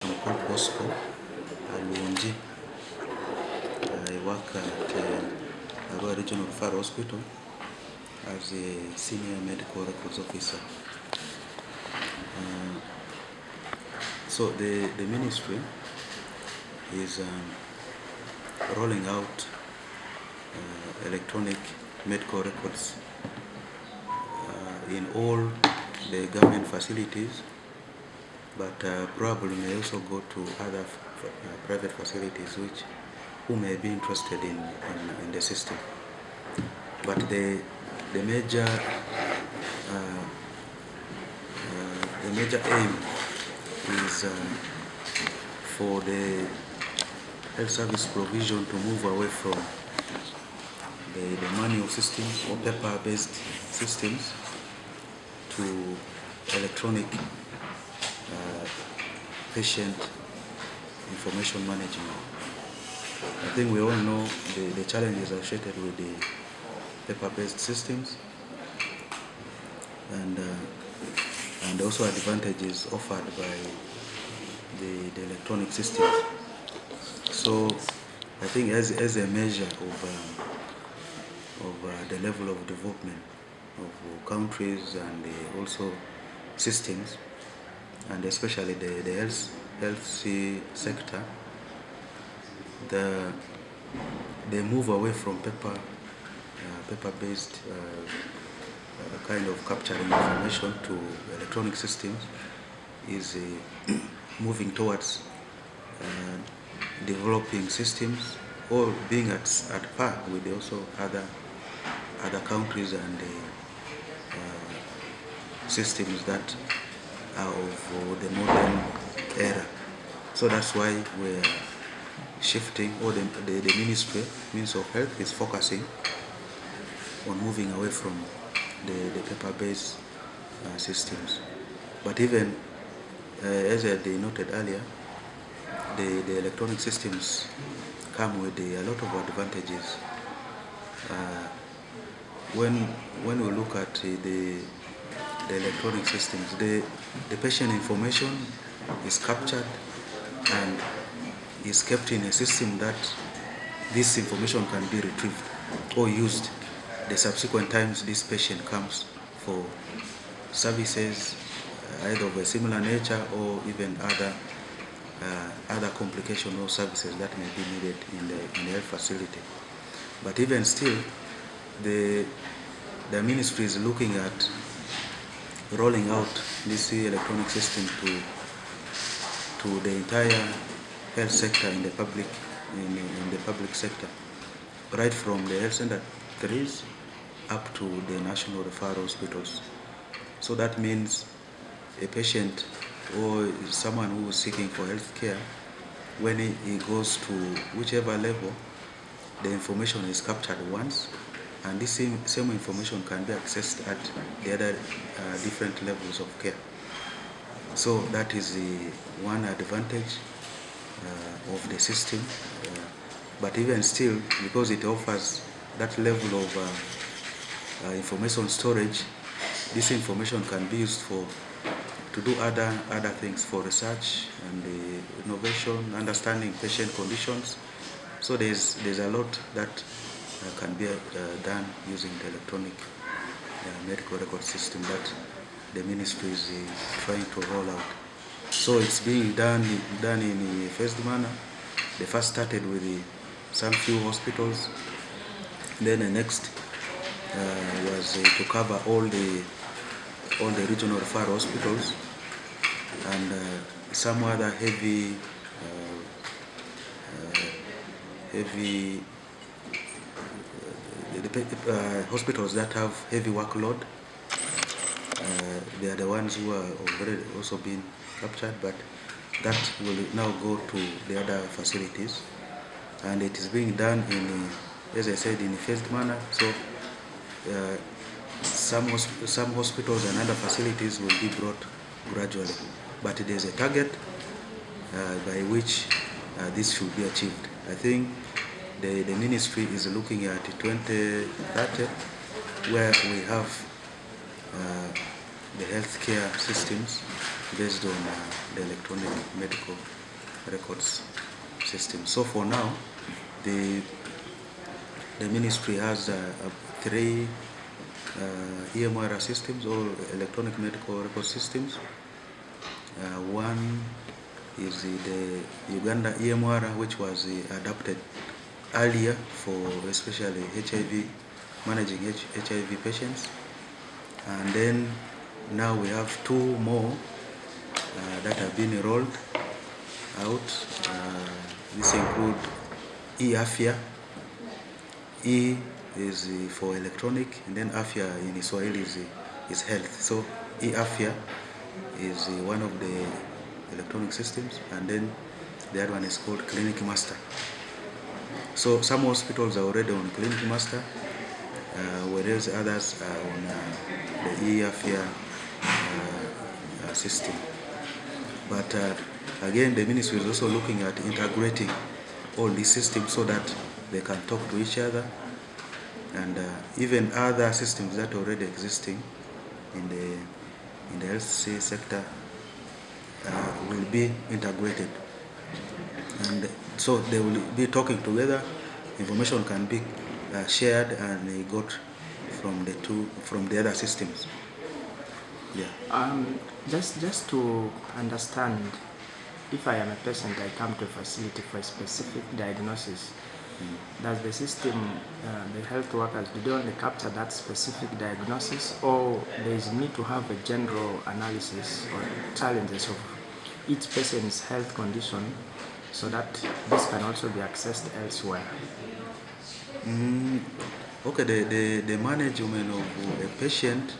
I'm called Bosco Alunji. I work at Arua Regional Referral Hospital as a senior medical records officer. So the ministry is rolling out electronic medical records in all the government facilities, but probably may also go to other private facilities who may be interested in the system. But the major aim is for the health service provision to move away from the manual systems or paper-based systems to electronic patient information management. I think we all know the challenges associated with the paper-based systems and also advantages offered by the electronic systems. So I think as a measure of the level of development of countries and also systems, and especially the health sector, they move away from paper-based kind of capturing information to electronic systems is moving towards developing systems or being at par with also other countries and systems that are of the modern era. So that's why we're shifting, or the Ministry of Health is focusing on moving away from the paper-based systems. But even as I noted earlier, the electronic systems come with a lot of advantages. When we look at the electronic systems, the patient information is captured and is kept in a system that this information can be retrieved or used the subsequent times this patient comes for services either of a similar nature or even other complication or services that may be needed in the health facility. But even still, the ministry is looking at rolling out this electronic system to the entire health sector in the public sector, right from the health center up to the national referral hospitals. So that means a patient or someone who is seeking for health care, when he goes to whichever level, the information is captured once, and this same information can be accessed at the other different levels of care. So that is the one advantage of the system. But even still, because it offers that level of information storage, this information can be used to do other things, for research and innovation, understanding patient conditions. So there's a lot that can be done using the electronic medical record system that the ministry is trying to roll out. So it's being done in a phased manner. They first started with some few hospitals. Then the next was to cover all the regional referral hospitals and some other heavy hospitals that have heavy workload. They are the ones who are already also been captured, but that will now go to the other facilities, and it is being done as I said, in a phased manner. So some hospitals and other facilities will be brought gradually, but there's a target by which this should be achieved. I think the ministry is looking at 2030, where we have the healthcare systems based on the electronic medical records system. So for now, the ministry has 3 EMR systems, or electronic medical record systems. One is the Uganda EMR, which was adopted earlier for especially HIV, managing HIV patients. And then now we have 2 more that have been rolled out. This include e-Afya. E is for electronic, and then Afya in Swahili is health. So e-Afya is one of the electronic systems, and then the other one is called Clinic Master. So some hospitals are already on Clinic Master, whereas others are on the e-Afya system. But again, the ministry is also looking at integrating all these systems so that they can talk to each other, and even other systems that are already existing in the health sector will be integrated, and so they will be talking together. Information can be shared and got from the other systems. Yeah. Just to understand, if I am a patient, I come to a facility for a specific diagnosis. Does the system, the health workers, do they only capture that specific diagnosis, or there is need to have a general analysis or challenges of each patient's health condition, so that this can also be accessed elsewhere? Okay, the management of a patient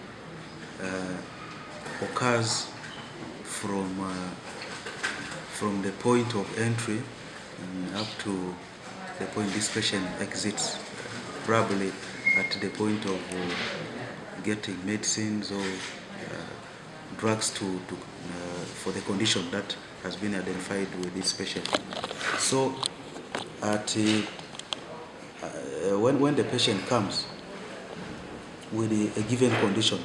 occurs from the point of entry up to the point this patient exits, probably at the point of getting medicines or drugs for the condition that has been identified with this patient. So at when the patient comes with a given condition,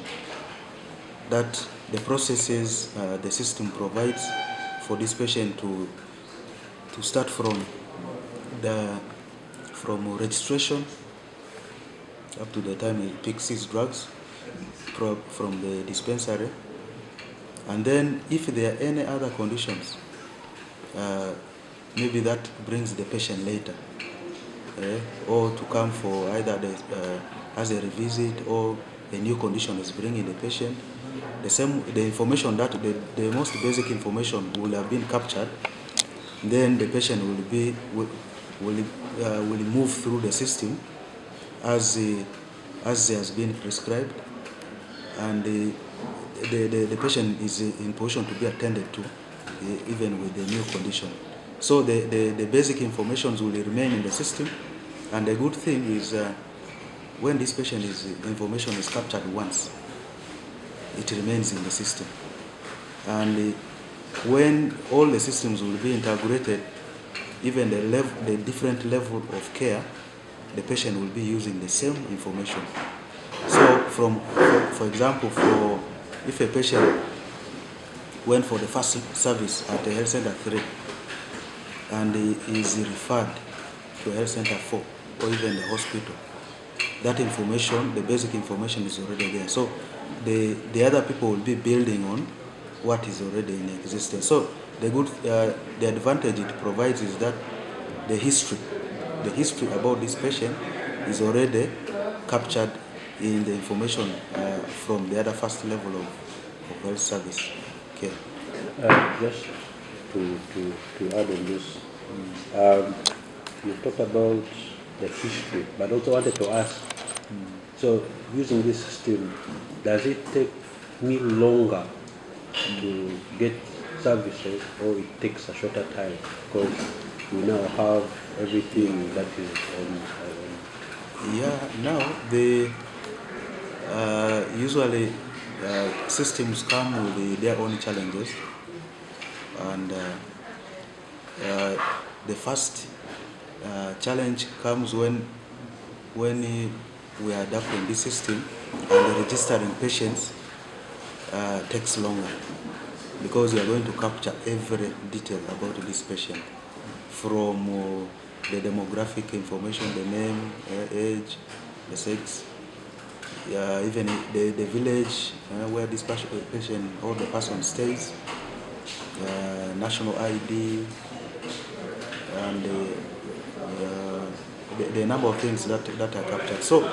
that the processes the system provides for this patient to start from registration up to the time he picks his drugs from the dispensary, and then if there are any other conditions, maybe that brings the patient later, or to come for either as a revisit, or a new condition is bringing the patient. The information that the most basic information will have been captured, then the patient will move through the system as has been prescribed, and the patient is in position to be attended to, even with the new condition. So the basic information will remain in the system, and the good thing is when this patient information is captured once, it remains in the system, and when all the systems will be integrated, even the different level of care, the patient will be using the same information. So for example, if a patient went for the first service at the health center 3 and is referred to health center 4 or even the hospital, that information, the basic information, is already there. So the other people will be building on what is already in existence. So the advantage it provides is that the history about this patient is already captured in the information from the other first level of health service care. Just to add on this, you talked about the history, but also wanted to ask, so using this system, does it take me longer to get services, or it takes a shorter time because we now have everything that is on? Now the usually systems come with their own challenges, and the first challenge comes when we are adapting this system and the registering patients takes longer. because we are going to capture every detail about this patient, from the demographic information, the name, age, the sex, even the village where this patient or the person stays, national ID, and the number of things that are captured. So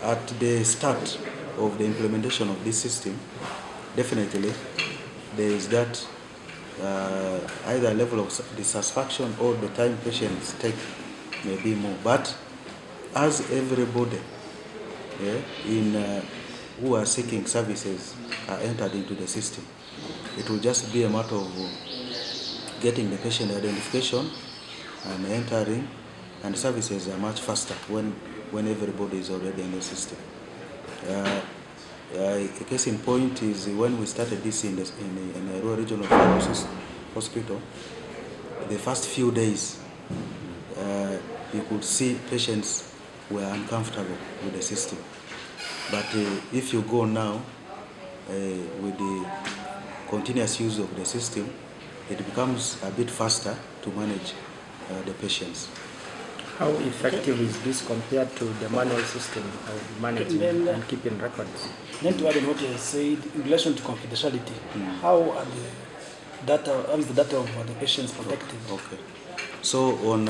at the start of the implementation of this system, definitely there is that either level of dissatisfaction or the time patients take may be more. But as everybody who are seeking services are entered into the system, it will just be a matter of getting the patient identification and entering, and services are much faster when everybody is already in the system. A case in point is when we started this in Arua Regional Hospital, the first few days you could see patients were uncomfortable with the system. But if you go now with the continuous use of the system, it becomes a bit faster to manage the patients. How effective is this compared to the manual system of managing and keeping records? Then to add on what you said in relation to confidentiality, how is the data of the patients protected? Okay. So on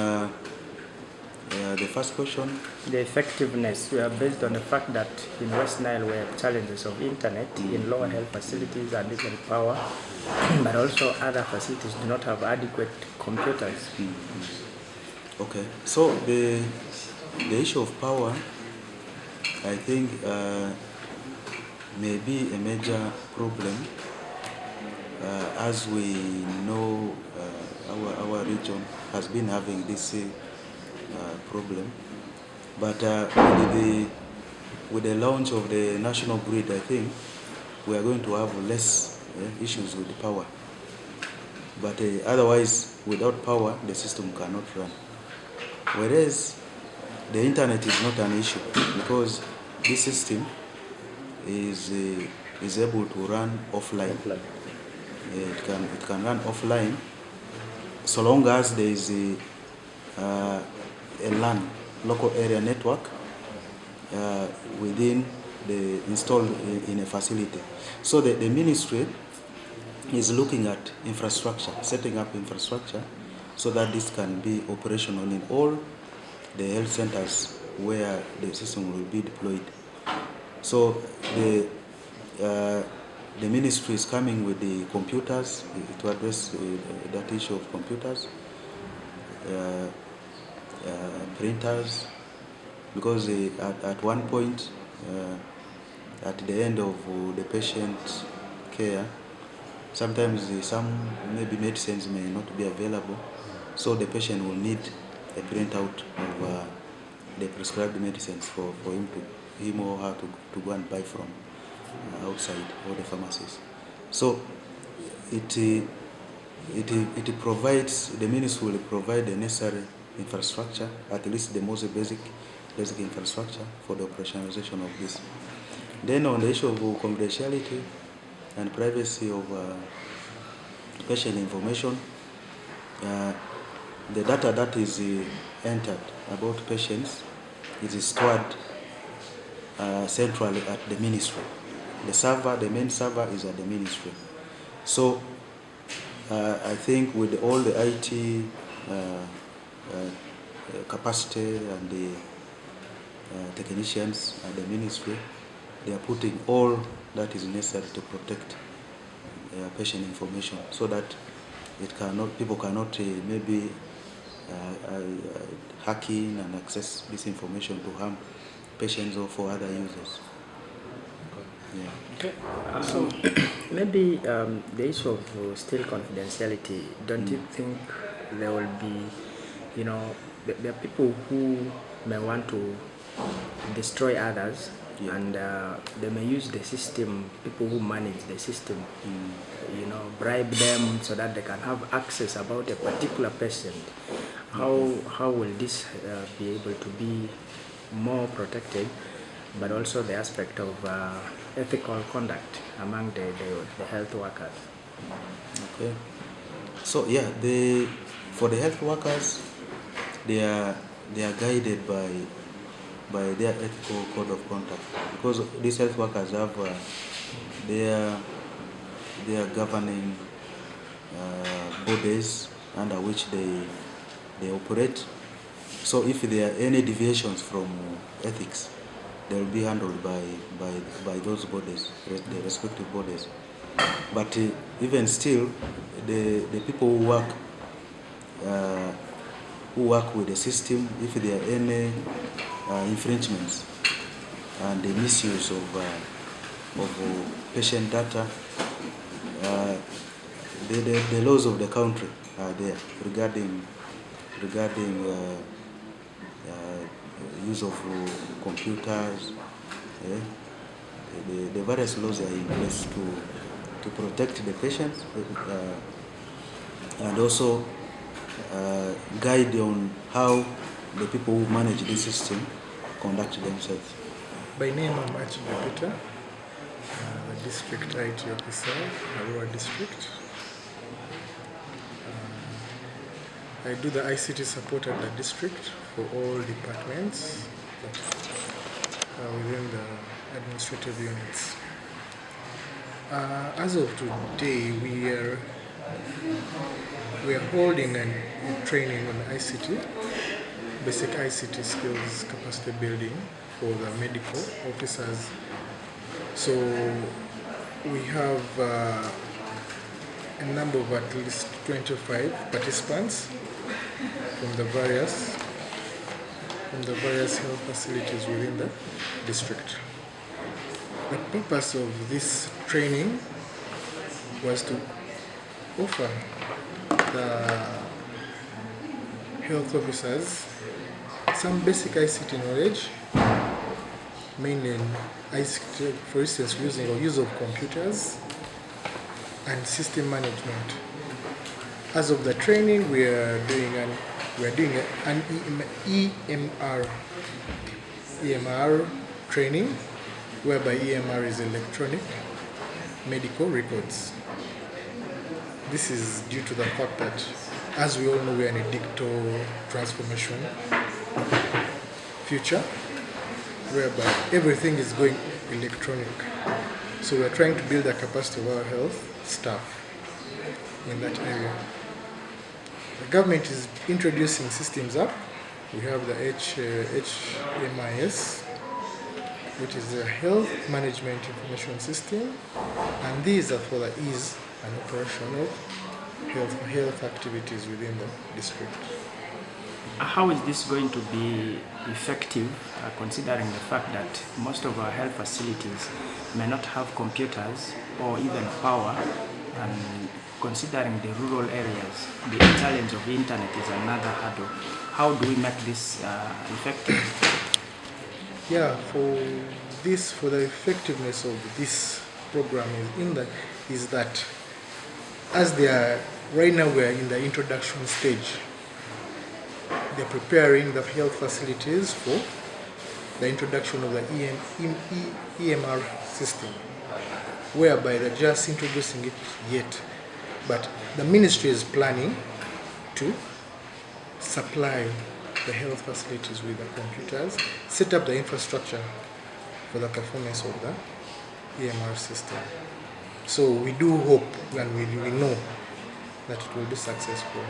the first question, the effectiveness based on the fact that in West Nile we have challenges of internet in lower health facilities and even power, but also other facilities do not have adequate computers. Okay, so the issue of power, I think, may be a major problem. As we know, our region has been having this problem, but with the launch of the national grid, I think we are going to have less issues with the power. But otherwise, without power, the system cannot run. Whereas the internet is not an issue, because this system is able to run offline. It can run offline so long as there is a LAN, local area network, within the installed in a facility. So the ministry is looking at infrastructure, setting up infrastructure, so that this can be operational in all the health centers where the system will be deployed. So the ministry is coming with the computers to address that issue of computers, printers, because at one point, at the end of the patient care, sometimes some maybe medicines may not be available, so the patient will need a printout of the prescribed medicines for him or her to go and buy from outside or the pharmacies. So it provides, the ministry will provide the necessary infrastructure, at least the most basic infrastructure for the operationalization of this. Then on the issue of confidentiality and privacy of patient information, the data that is entered about patients is stored centrally at the ministry. The main server is at the ministry. So I think with all the IT capacity and the technicians at the ministry, they are putting all that is necessary to protect patient information, so that people cannot maybe hack in and access this information to harm patients or for other users. Yeah. Okay. So maybe the issue of still confidentiality, don't you think there will be, there are people who may want to destroy others, and they may use the system, people who manage the system, bribe them so that they can have access about a particular patient. How will this be able to be more protected, but also the aspect of ethical conduct among the health workers? Okay. So yeah, for the health workers, they are guided by their ethical code of conduct, because these health workers have their governing bodies under which they operate. So if there are any deviations from ethics, they will be handled by those bodies, the respective bodies. But even still, the people who work with the system, if there are any infringements and the misuse of patient data, the laws of the country are there regarding use of computers. The various laws are in place to protect the patients and also guide on how the people who manage the system conduct themselves. By name, I'm Arua Peter, the District IT Officer, Arua District. I do the ICT support at the district for all departments within the administrative units. As of today, we are holding a training on ICT, basic ICT skills capacity building for the medical officers. So we have a number of at least 25 participants from the various health facilities within the district. The purpose of this training was to offer the health officers some basic ICT knowledge, mainly in ICT, for instance, use of computers and system management. As of the training, we are doing an EMR training, whereby EMR is electronic medical records. This is due to the fact that, as we all know, we are in a digital transformation future, whereby everything is going electronic. So we are trying to build the capacity of our health staff in that area. The government is introducing systems up. We have the HMIS, which is the Health Management Information System, and these are for the ease and operation of health activities within the district. How is this going to be effective, considering the fact that most of our health facilities may not have computers or even power, and considering the rural areas, the challenge of the internet is another hurdle. How do we make this effective? Yeah, for the effectiveness of this program is that as they are right now, we are in the introduction stage. They're preparing the health facilities for the introduction of the EMR system, whereby they're just introducing it yet. But the ministry is planning to supply the health facilities with the computers, set up the infrastructure for the performance of the EMR system. So we do hope and we know that it will be successful,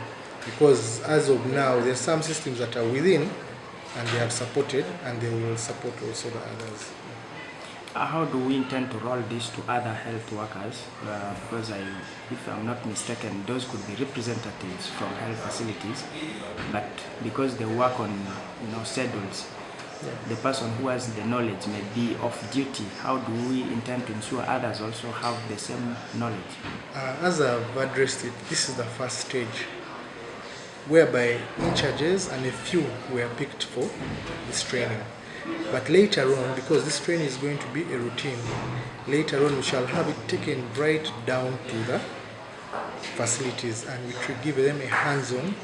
because as of now, there are some systems that are within and they have supported, and they will support also the others. How do we intend to roll this to other health workers? Because if I'm not mistaken, those could be representatives from health facilities, but because they work on schedules, the person who has the knowledge may be off duty. How do we intend to ensure others also have the same knowledge? As I've addressed it, this is the first stage, whereby in charges and a few were picked for this training. But later on, because this training is going to be a routine, later on we shall have it taken right down to the facilities, and we should give them a hands-on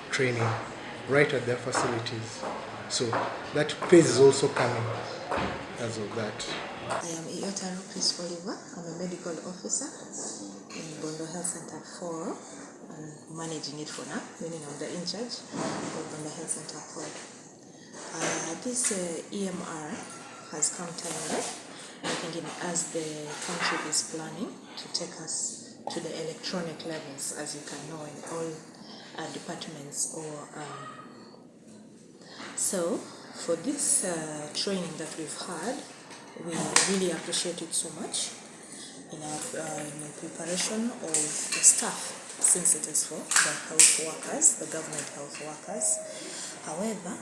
training right at their facilities. So that phase is also coming as of that. I am Iotaro Peace Oliver. I'm a medical officer in Bondo Health Center 4 and managing it for now, meaning I'm the in charge of Bondo Health Center 4. This EMR has come timely, I think, as the country is planning to take us to the electronic levels, as you can know, in all departments. So for this training that we've had, we really appreciate it so much in the preparation of the staff, since it is for the health workers, the government health workers. However,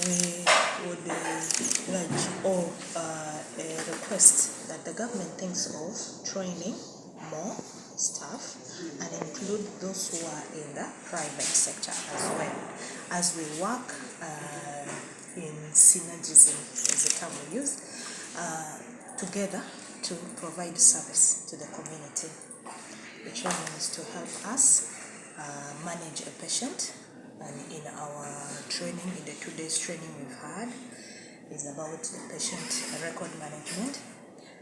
we would urge or request that the government thinks of training more staff and include those who are in the private sector as well, as we work in synergism, is the term we use, together to provide service to the community. The training is to help us manage a patient, and in our training, in the 2 days training we've had, is about the patient record management,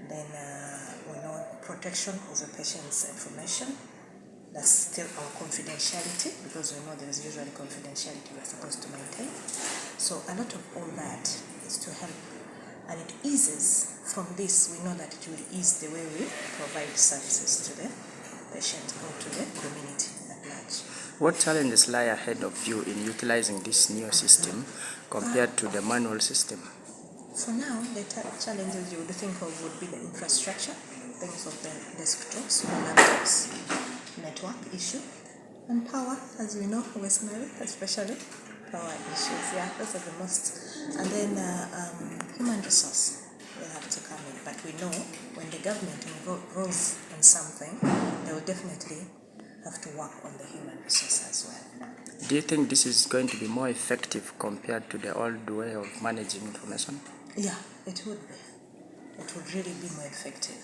then we know protection of the patient's information. That's still our confidentiality, because we know there is usually confidentiality we're supposed to maintain. So a lot of all that is to help, and it eases. From this, we know that it will ease the way we provide services to the patient or to the community at large. What challenges lie ahead of you in utilizing this new system compared to the manual system? For now, the challenges you would think of would be the infrastructure, things of the desktops, laptops, network issue, and power, as we know, West Nile, especially power issues. Yeah, those are the most. And then human resource will have to come in. But we know when the government rolls on something, they will definitely have to work on the human resource as well. Do you think this is going to be more effective compared to the old way of managing information? Yeah, it would be. It would really be more effective.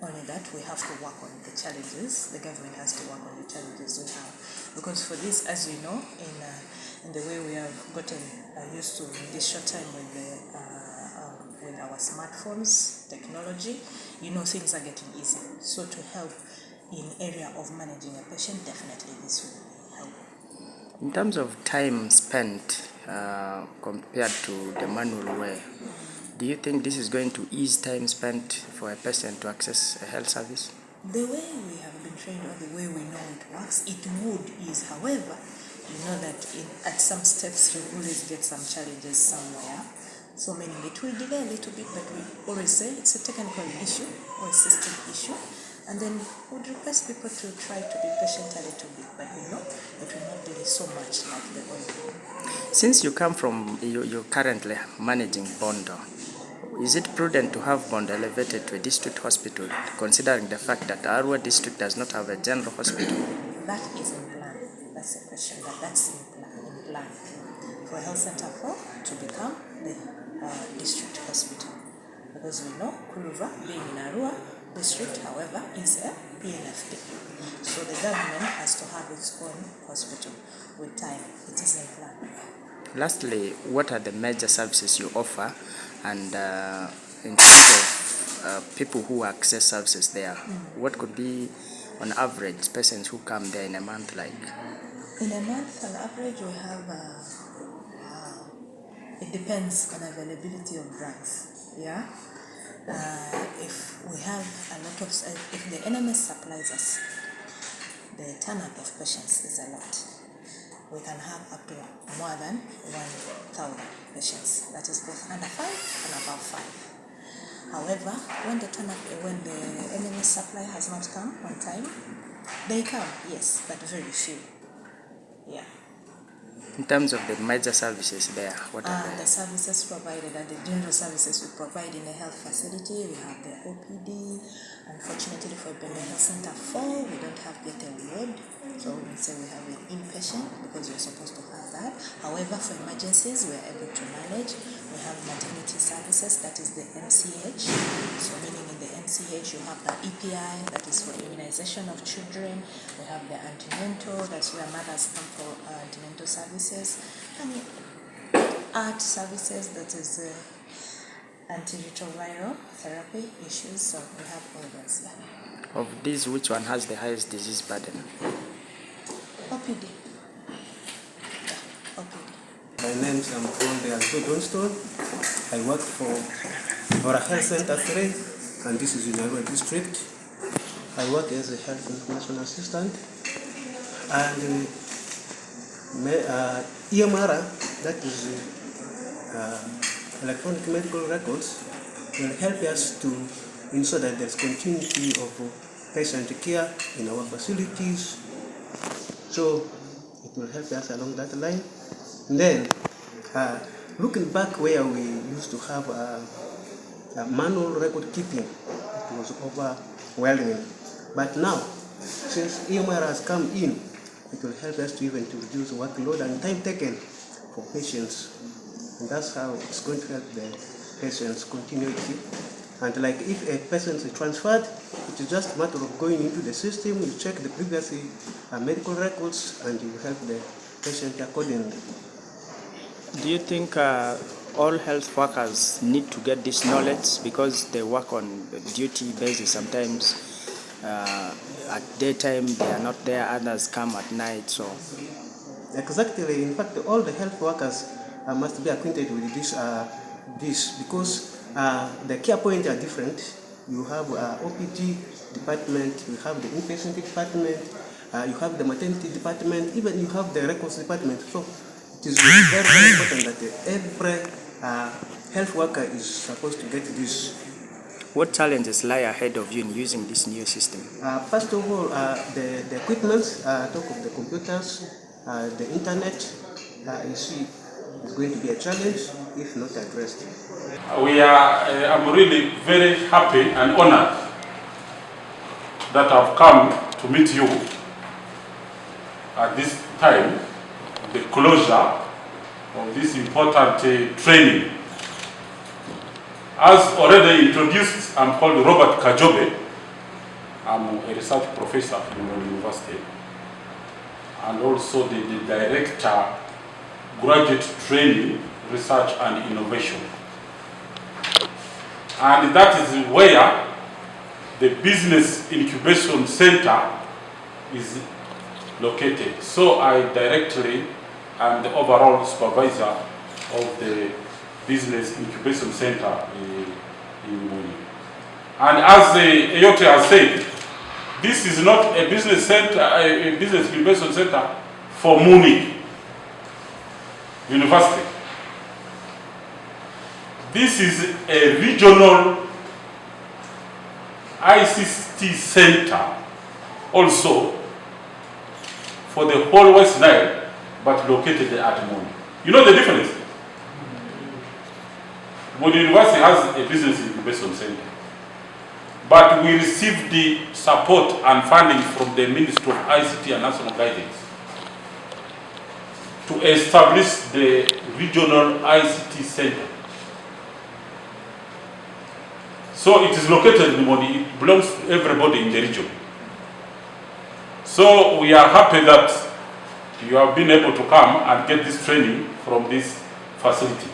Only that we have to work on the challenges. The government has to work on the challenges we have. Because for this, as we know, in the way we have gotten used to in this short time with our smartphones, technology, things are getting easy. So to help in area of managing a patient, definitely this will help. In terms of time spent compared to the manual way, do you think this is going to ease time spent for a patient to access a health service? The way we have been trained, or the way we know it works, it would ease. However, you know that at some steps you always get some challenges somewhere. So meaning it will delay a little bit, but we always say it's a technical issue or a system issue. And then would request people to try to be patient a little bit, but we know it will not delay so much like the old way. Since you come from, you're currently managing Bondo, is it prudent to have Bondo elevated to a district hospital, considering the fact that Arua district does not have a general hospital? That is in plan. That's a question, that's in plan. For Health Center 4 to become the district hospital. Because we know Kuluva, being in Arua district, however, is a PNFP. So the government has to have its own hospital with time. It is in plan. Lastly, what are the major services you offer, and in terms of people who access services there, what could be on average patients who come there in a month like? In a month, on average, we have, it depends on availability of drugs, yeah? If we have a lot of, if the NMS supplies us, the turnout of patients is a lot. We can have up to more than 1,000 patients. That is both under 5 and above 5. However, when the NMS supply has not come on time, they come, yes, but very few. Yeah. In terms of the major services there, what are The services provided are the general services we provide in the health facility. We have the OPD. Unfortunately for Bende Health Center 4, we don't have yet a ward. So we say we have an inpatient because we're supposed to have that. However, for emergencies, we're able to manage. We have maternity services, that is the MCH. So meaning in the MCH, you have the EPI, that is for immunization of children. We have the antenatal, that's where mothers come for antenatal services. And art services, that is antiretroviral therapy issues. So we have all those. Yeah. Of these, which one has the highest disease burden? OPD. Yeah, OPD. My name is Arua Johnstone. I work for Arua Health Center 3, and this is in Arua district. I work as a health information assistant, and EMR, that is electronic medical records, will help us to ensure that there's continuity of patient care in our facilities. So it will help us along that line. And then, looking back where we used to have a manual record keeping, it was overwhelming. But now, since EMR has come in, it will help us to even to reduce workload and time taken for patients. And that's how it's going to help the patient's continuity. And like if a patient is transferred, it is just a matter of going into the system, you check the previous medical records, and you help the patient accordingly. Do you think all health workers need to get this knowledge because they work on duty basis? Sometimes at daytime they are not there, others come at night. So exactly. In fact, all the health workers must be acquainted with this because the care points are different. You have OPD department, you have the inpatient department, you have the maternity department, even you have the records department. So it is very, very important that every health worker is supposed to get this. what challenges lie ahead of you in using this new system? First of all, the equipment, talk of the computers, the internet, you see, is going to be a challenge if not addressed. I'm really very happy and honored that I've come to meet you at this time, the closure of this important training. As already introduced, I'm called Robert Kajobe. I'm a research professor at the university and also the director, graduate training, research and innovation. And that is where the Business Incubation Center is located. So I directly am the overall supervisor of the Business Incubation Center in Muni. And as Eyote has said, this is not a business center, a business incubation center for Muni University. This is a regional ICT center also for the whole West Nile, but located at Muni. You know the difference? Muni University has a business incubation center, but we received the support and funding from the Ministry of ICT and National Guidance to establish the regional ICT center. So it is located in Moni, it belongs to everybody in the region. So we are happy that you have been able to come and get this training from this facility.